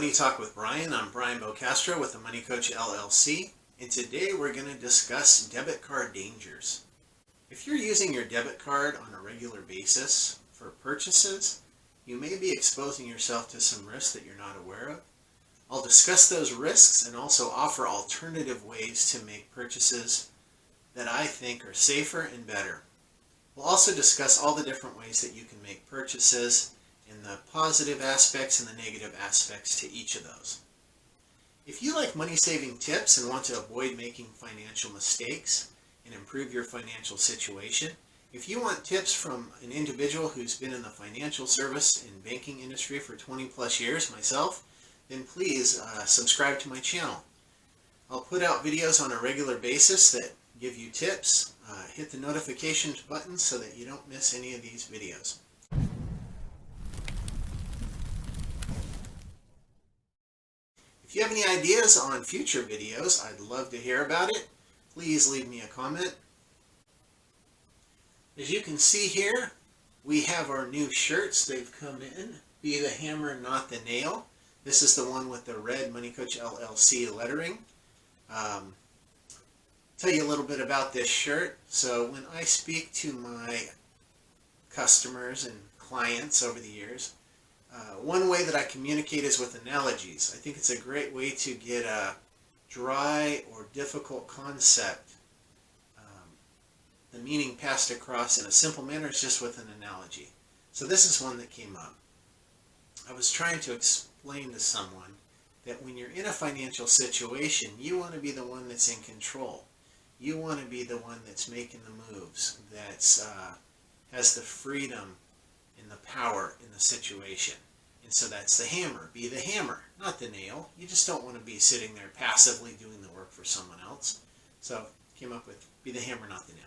Money Talk with Brian. I'm Brian Bocastro with the Money Coach LLC, and today we're going to discuss debit card dangers. If you're using your debit card on a regular basis for purchases, you may be exposing yourself to some risks that you're not aware of. I'll discuss those risks and also offer alternative ways to make purchases that I think are safer and better. We'll also discuss all the different ways that you can make purchases and the positive aspects and the negative aspects to each of those. If you like money-saving tips and want to avoid making financial mistakes and improve your financial situation, if you want tips from an individual who's been in the financial service and banking industry for 20 plus years, myself, then please subscribe to my channel. I'll put out videos on a regular basis that give you tips. Hit the notifications button so that you don't miss any of these videos. If you have any ideas on future videos, I'd love to hear about it. Please leave me a comment. As you can see here, we have our new shirts. They've come in. Be the hammer, not the nail. This is the one with the red Money Coach LLC lettering. Tell you a little bit about this shirt. So when I speak to my customers and clients over the years, one way that I communicate is with analogies. I think it's a great way to get a dry or difficult concept, the meaning passed across in a simple manner is just with an analogy. So this is one that came up. I was trying to explain to someone that when you're in a financial situation, you want to be the one that's in control. You want to be the one that's making the moves, that's has the freedom and the power in the situation. And so that's the hammer. Be the hammer, not the nail. You just don't want to be sitting there passively doing the work for someone else. So came up with be the hammer, not the nail.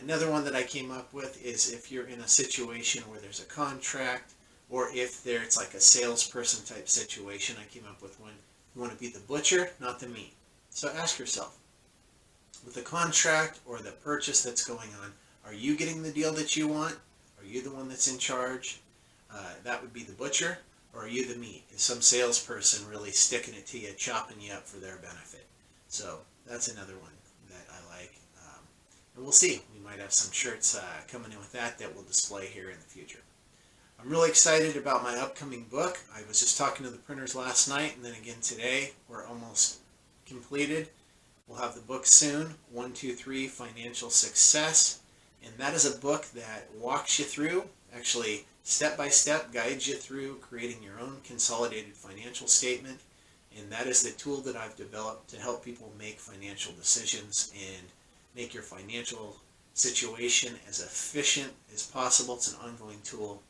Another one that I came up with is if you're in a situation where there's a contract, or if it's like a salesperson type situation, I came up with one. You want to be the butcher, not the meat. So ask yourself, with the contract or the purchase that's going on, are you getting the deal that you want? Are you the one that's in charge? That would be the butcher. Or are you the meat? Is some salesperson really sticking it to you, chopping you up for their benefit? So that's another one that I like. And we'll see. We might have some shirts coming in with that we'll display here in the future. I'm really excited about my upcoming book. I was just talking to the printers last night and then again today. We're almost completed. We'll have the book soon, 1, 2, 3 Financial Success. And that is a book that walks you through, actually step by step guides you through creating your own consolidated financial statement. And that is the tool that I've developed to help people make financial decisions and make your financial situation as efficient as possible. It's an ongoing tool.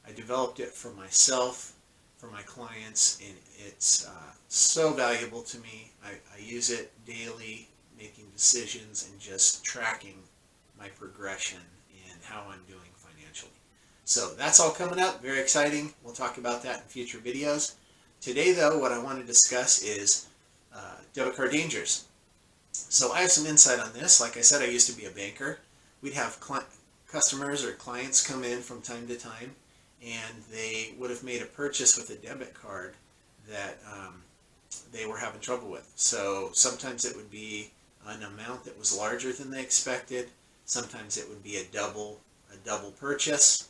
I developed it for myself, for my clients, and it's so valuable to me. I use it daily, making decisions and just tracking my progression and how I'm doing financially. So that's all coming up. Very exciting. We'll talk about that in future videos. Today, though, what I want to discuss is debit card dangers. So I have some insight on this. Like I said, I used to be a banker. We'd have customers or clients come in from time to time, and they would have made a purchase with a debit card that they were having trouble with. So sometimes it would be an amount that was larger than they expected. Sometimes it would be a double purchase.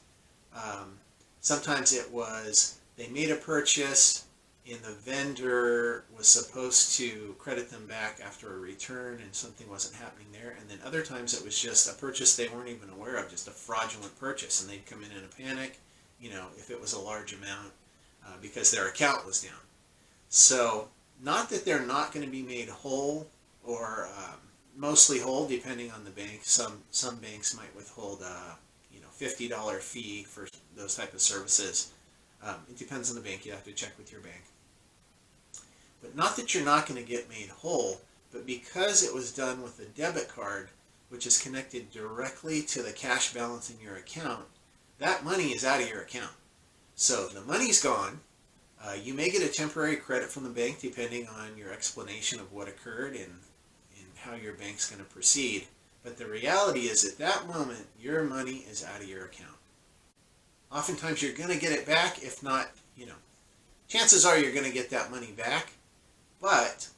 Sometimes it was they made a purchase and the vendor was supposed to credit them back after a return and something wasn't happening there. And then other times it was just a purchase they weren't even aware of, just a fraudulent purchase, and they'd come in a panic, if it was a large amount because their account was down. So not that they're not going to be made whole or mostly whole, depending on the bank. Some banks might withhold $50 fee for those type of services. It depends on the bank. You have to check with your bank. But not that you're not going to get made whole, but because it was done with a debit card, which is connected directly to the cash balance in your account, that money is out of your account. So the money's gone. You may get a temporary credit from the bank depending on your explanation of what occurred and how your bank's going to proceed. But the reality is at that moment, your money is out of your account. Oftentimes you're going to get it back, if not, Chances are you're going to get that money back, but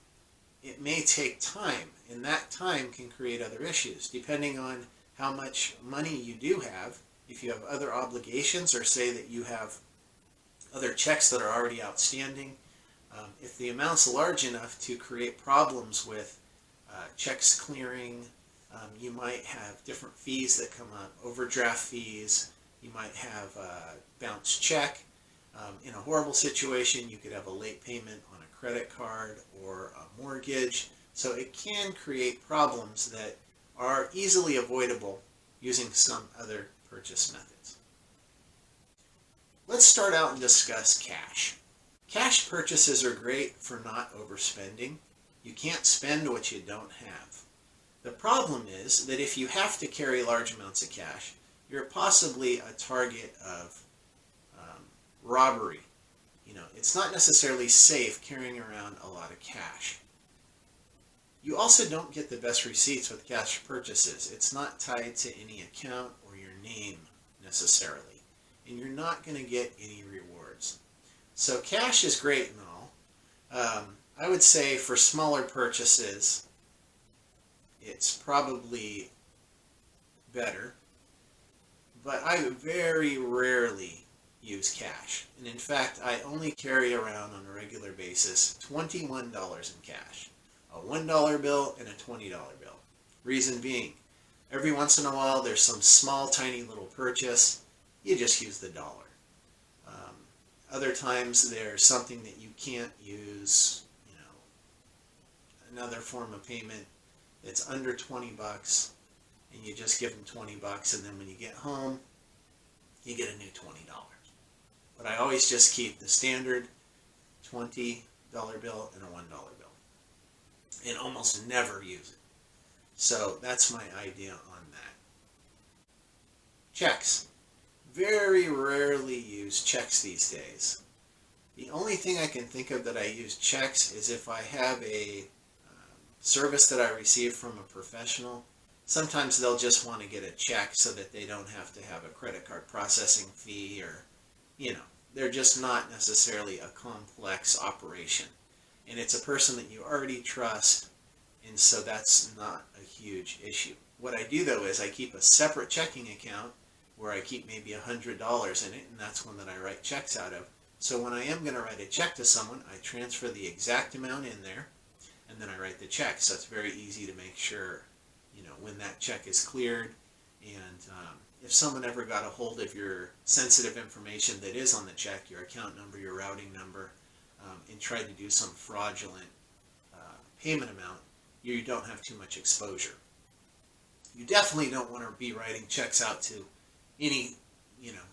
it may take time, and that time can create other issues depending on how much money you do have. If you have other obligations, or say that you have other checks that are already outstanding, if the amount's large enough to create problems with checks clearing, you might have different fees that come up, overdraft fees, you might have a bounced check. In a horrible situation, you could have a late payment on a credit card or a mortgage. So it can create problems that are easily avoidable using some other purchase methods. Let's start out and discuss cash. Cash purchases are great for not overspending. You can't spend what you don't have. The problem is that if you have to carry large amounts of cash, you're possibly a target of robbery. It's not necessarily safe carrying around a lot of cash. You also don't get the best receipts with cash purchases. It's not tied to any account or your name necessarily, and you're not going to get any rewards. So cash is great and all. I would say for smaller purchases, it's probably better, but I very rarely use cash. And in fact, I only carry around on a regular basis $21 in cash. A $1 bill and a $20 bill. Reason being, every once in a while there's some small tiny little purchase, you just use the dollar. Other times there's something that you can't use, another form of payment that's under 20 bucks, and you just give them 20 bucks, and then when you get home, you get a new $20. But I always just keep the standard $20 bill and a $1 bill, and almost never use it. So that's my idea on that. Checks. Very rarely use checks these days. The only thing I can think of that I use checks is if I have a service that I receive from a professional. Sometimes they'll just want to get a check so that they don't have to have a credit card processing fee, or they're just not necessarily a complex operation. And it's a person that you already trust, and so that's not a huge issue. What I do though is I keep a separate checking account where I keep maybe $100 in it, and that's one that I write checks out of. So when I am going to write a check to someone, I transfer the exact amount in there, and then I write the check. So it's very easy to make sure, when that check is cleared. And if someone ever got a hold of your sensitive information that is on the check, your account number, your routing number, and tried to do some fraudulent payment amount, you don't have too much exposure. You definitely don't want to be writing checks out to any,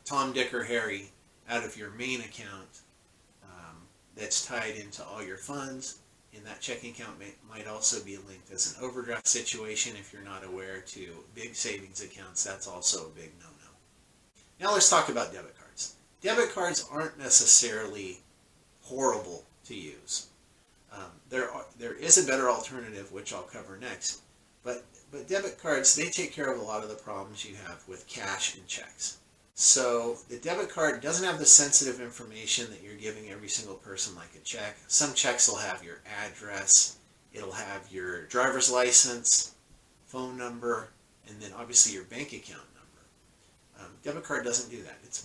Tom, Dick, or Harry out of your main account that's tied into all your funds. And that checking account might also be linked as an overdraft situation if you're not aware to big savings accounts. That's also a big no-no. Now let's talk about debit cards. Debit cards aren't necessarily horrible to use. There is a better alternative, which I'll cover next. But debit cards, they take care of a lot of the problems you have with cash and checks. So the debit card doesn't have the sensitive information that you're giving every single person like a check. Some checks will have your address, it'll have your driver's license, phone number, and then obviously your bank account number. Debit card doesn't do that. It's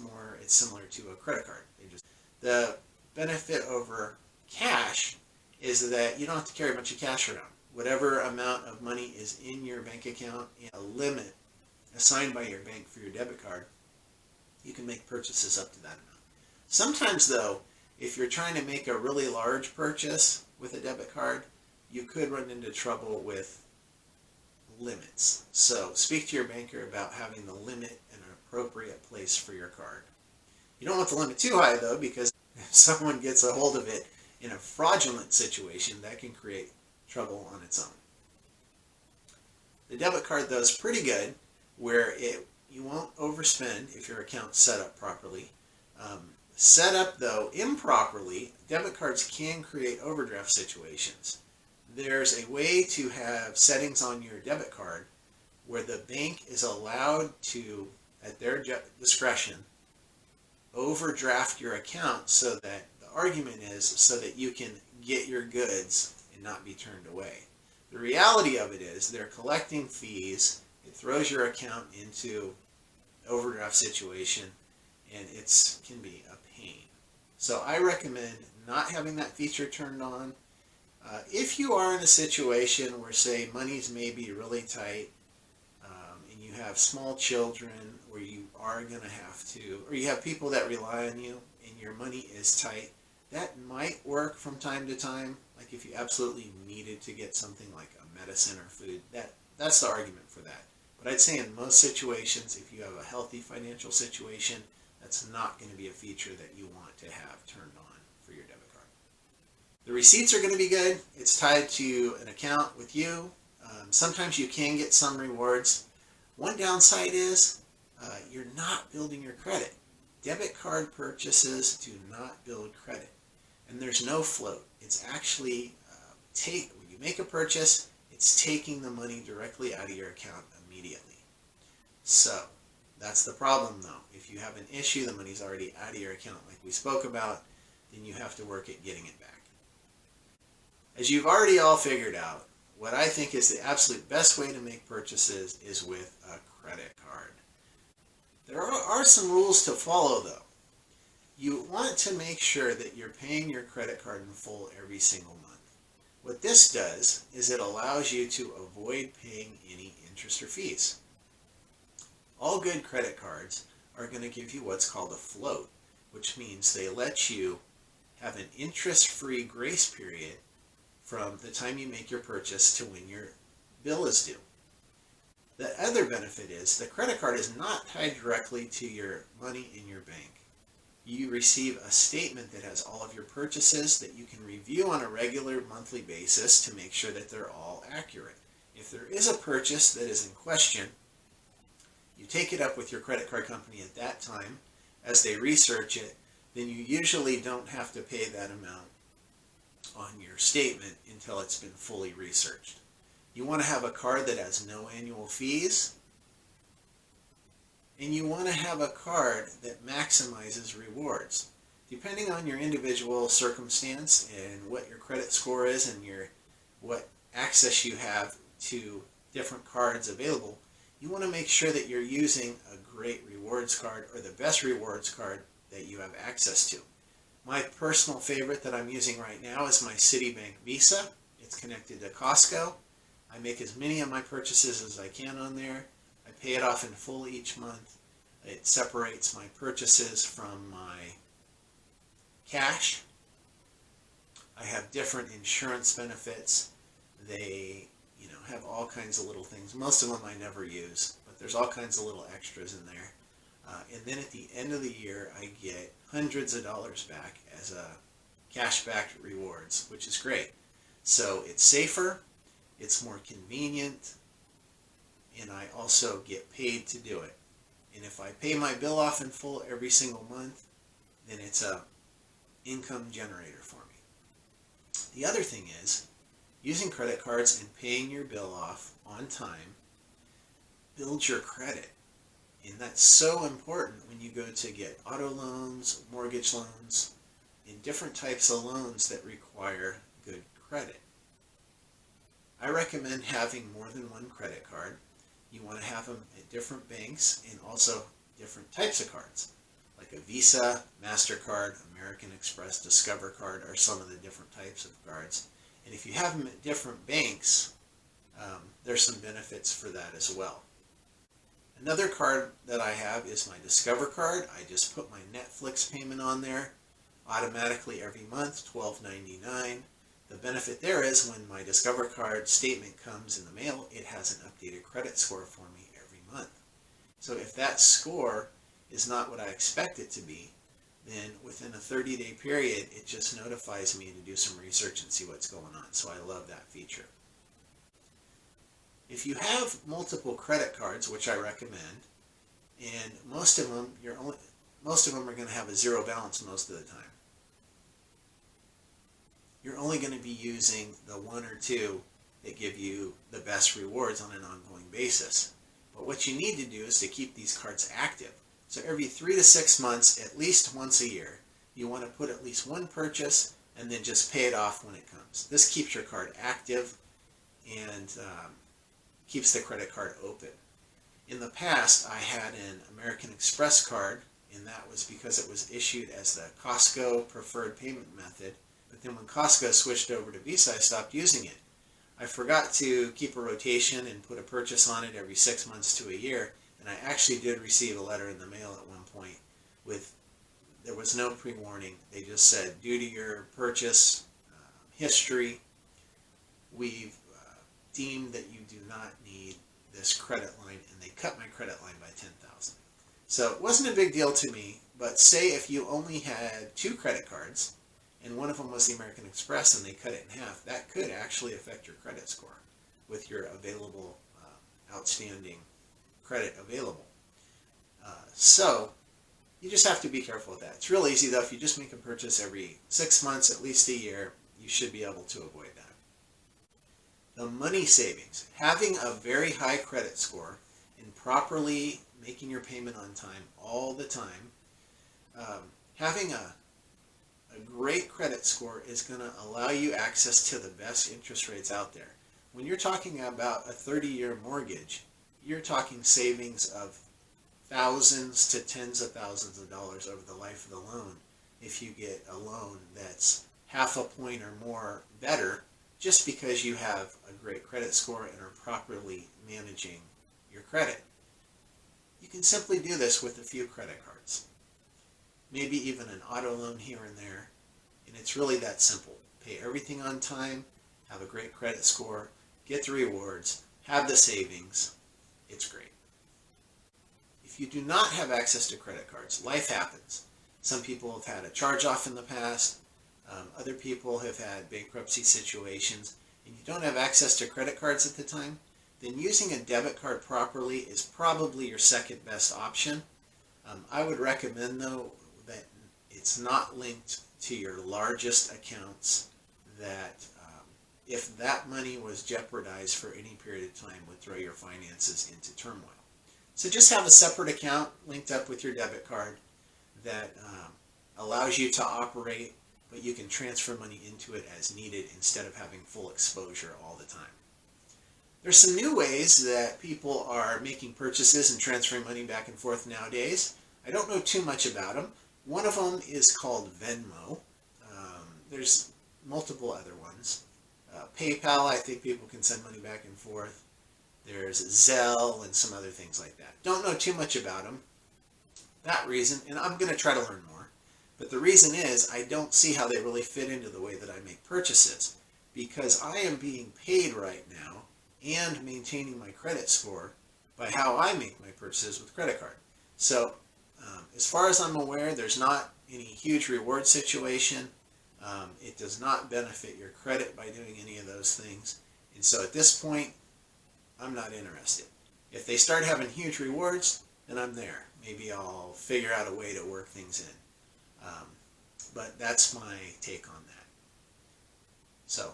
similar to a credit card. The benefit over cash is that you don't have to carry a bunch of cash around. Whatever amount of money is in your bank account, a limit assigned by your bank for your debit card, you can make purchases up to that amount. Sometimes though, if you're trying to make a really large purchase with a debit card, you could run into trouble with limits. So speak to your banker about having the limit in an appropriate place for your card. You don't want the limit too high though, because if someone gets a hold of it in a fraudulent situation, that can create trouble on its own. The debit card though is pretty good, where you won't overspend if your account's set up properly. Set up though improperly, debit cards can create overdraft situations. There's a way to have settings on your debit card where the bank is allowed to, at their discretion, overdraft your account so that the argument is so that you can get your goods and not be turned away. The reality of it is they're collecting fees. It throws your account into overdraft situation, and it can be a pain. So I recommend not having that feature turned on. If you are in a situation where, say, money's maybe really tight, and you have small children, or you are going to have to, or you have people that rely on you and your money is tight, that might work from time to time. Like if you absolutely needed to get something like a medicine or food, that's the argument for that. But I'd say in most situations, if you have a healthy financial situation, that's not going to be a feature that you want to have turned on for your debit card. The receipts are going to be good. It's tied to an account with you. Sometimes you can get some rewards. One downside is you're not building your credit. Debit card purchases do not build credit. And there's no float. It's actually, when you make a purchase, it's taking the money directly out of your account immediately. So that's the problem though. If you have an issue, the money's already out of your account like we spoke about, then you have to work at getting it back. As you've already all figured out, what I think is the absolute best way to make purchases is with a credit card. There are some rules to follow though. You want to make sure that you're paying your credit card in full every single month. What this does is it allows you to avoid paying any interest or fees. All good credit cards are going to give you what's called a float, which means they let you have an interest-free grace period from the time you make your purchase to when your bill is due. The other benefit is the credit card is not tied directly to your money in your bank. You receive a statement that has all of your purchases that you can review on a regular monthly basis to make sure that they're all accurate. If there is a purchase that is in question, you take it up with your credit card company at that time. As they research it, then you usually don't have to pay that amount on your statement until it's been fully researched. You want to have a card that has no annual fees, and you want to have a card that maximizes rewards. Depending on your individual circumstance and what your credit score is and what access you have to different cards available, you want to make sure that you're using a great rewards card or the best rewards card that you have access to. My personal favorite that I'm using right now is my Citibank Visa. It's connected to Costco. I make as many of my purchases as I can on there. I pay it off in full each month. It separates my purchases from my cash. I have different insurance benefits. They, have all kinds of little things. Most of them I never use, but there's all kinds of little extras in there. And then at the end of the year, I get hundreds of dollars back as a cash-back rewards, which is great. So it's safer, it's more convenient, and I also get paid to do it. And if I pay my bill off in full every single month, then it's a income generator for me. The other thing is, using credit cards and paying your bill off on time builds your credit. And that's so important when you go to get auto loans, mortgage loans, and different types of loans that require good credit. I recommend having more than one credit card. You want to have them at different banks and also different types of cards, like a Visa, MasterCard, American Express, Discover Card are some of the different types of cards. And if you have them at different banks, there's some benefits for that as well. Another card that I have is my Discover card. I just put my Netflix payment on there automatically every month, $12.99. The benefit there is when my Discover card statement comes in the mail, it has an updated credit score for me every month. So if that score is not what I expect it to be, then within a 30-day period, it just notifies me to do some research and see what's going on. So I love that feature. If you have multiple credit cards, which I recommend, and most of them are going to have a zero balance most of the time. You're only going to be using the one or two that give you the best rewards on an ongoing basis. But what you need to do is to keep these cards active. So every 3 to 6 months, at least once a year, you want to put at least one purchase and then just pay it off when it comes. This keeps your card active and keeps the credit card open. In the past, I had an American Express card, and that was because it was issued as the Costco preferred payment method. But then when Costco switched over to Visa, I stopped using it. I forgot to keep a rotation and put a purchase on it every 6 months to a year, and I actually did receive a letter in the mail at one point with, there was no pre-warning. They just said, due to your purchase history, we've deemed that you do not need this credit line, and they cut my credit line by $10,000. So it wasn't a big deal to me, but say if you only had 2 credit cards, and one of them was the American Express, and they cut it in half, that could actually affect your credit score with your available outstanding credit available. So you just have to be careful with that. It's real easy though. If you just make a purchase every 6 months, at least a year, you should be able to avoid that. The money savings. Having a very high credit score and properly making your payment on time all the time, having a great credit score is going to allow you access to the best interest rates out there. When you're talking about a 30-year mortgage, you're talking savings of thousands to tens of thousands of dollars over the life of the loan if you get a loan that's half a point or more better just because you have a great credit score and are properly managing your credit. You can simply do this with a few credit cards. Maybe even an auto loan here and there, and it's really that simple. Pay everything on time, have a great credit score, get the rewards, have the savings. It's great. If you do not have access to credit cards, life happens. Some people have had a charge-off in the past, other people have had bankruptcy situations, and you don't have access to credit cards at the time, then using a debit card properly is probably your second best option. I would recommend though that it's not linked to your largest accounts, that if that money was jeopardized for any period of time would throw your finances into turmoil. So just have a separate account linked up with your debit card that allows you to operate, but you can transfer money into it as needed instead of having full exposure all the time. There's some new ways that people are making purchases and transferring money back and forth nowadays. I don't know too much about them. One of them is called Venmo. There's multiple other ones. PayPal, I think people can send money back and forth. There's Zelle and some other things like that. Don't know too much about them. That reason, and I'm going to try to learn more, but the reason is I don't see how they really fit into the way that I make purchases, because I am being paid right now and maintaining my credit score by how I make my purchases with credit card. So as far as I'm aware, there's not any huge reward situation. It does not benefit your credit by doing any of those things. And so at this point, I'm not interested. If they start having huge rewards, then I'm there. Maybe I'll figure out a way to work things in. But that's my take on that. So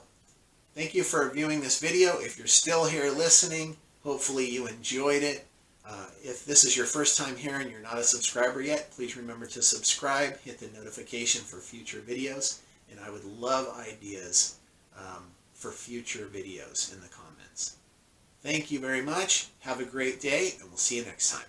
thank you for viewing this video. If you're still here listening, hopefully you enjoyed it. If this is your first time here and you're not a subscriber yet, please remember to subscribe, hit the notification for future videos, and I would love ideas for future videos in the comments. Thank you very much. Have a great day, and we'll see you next time.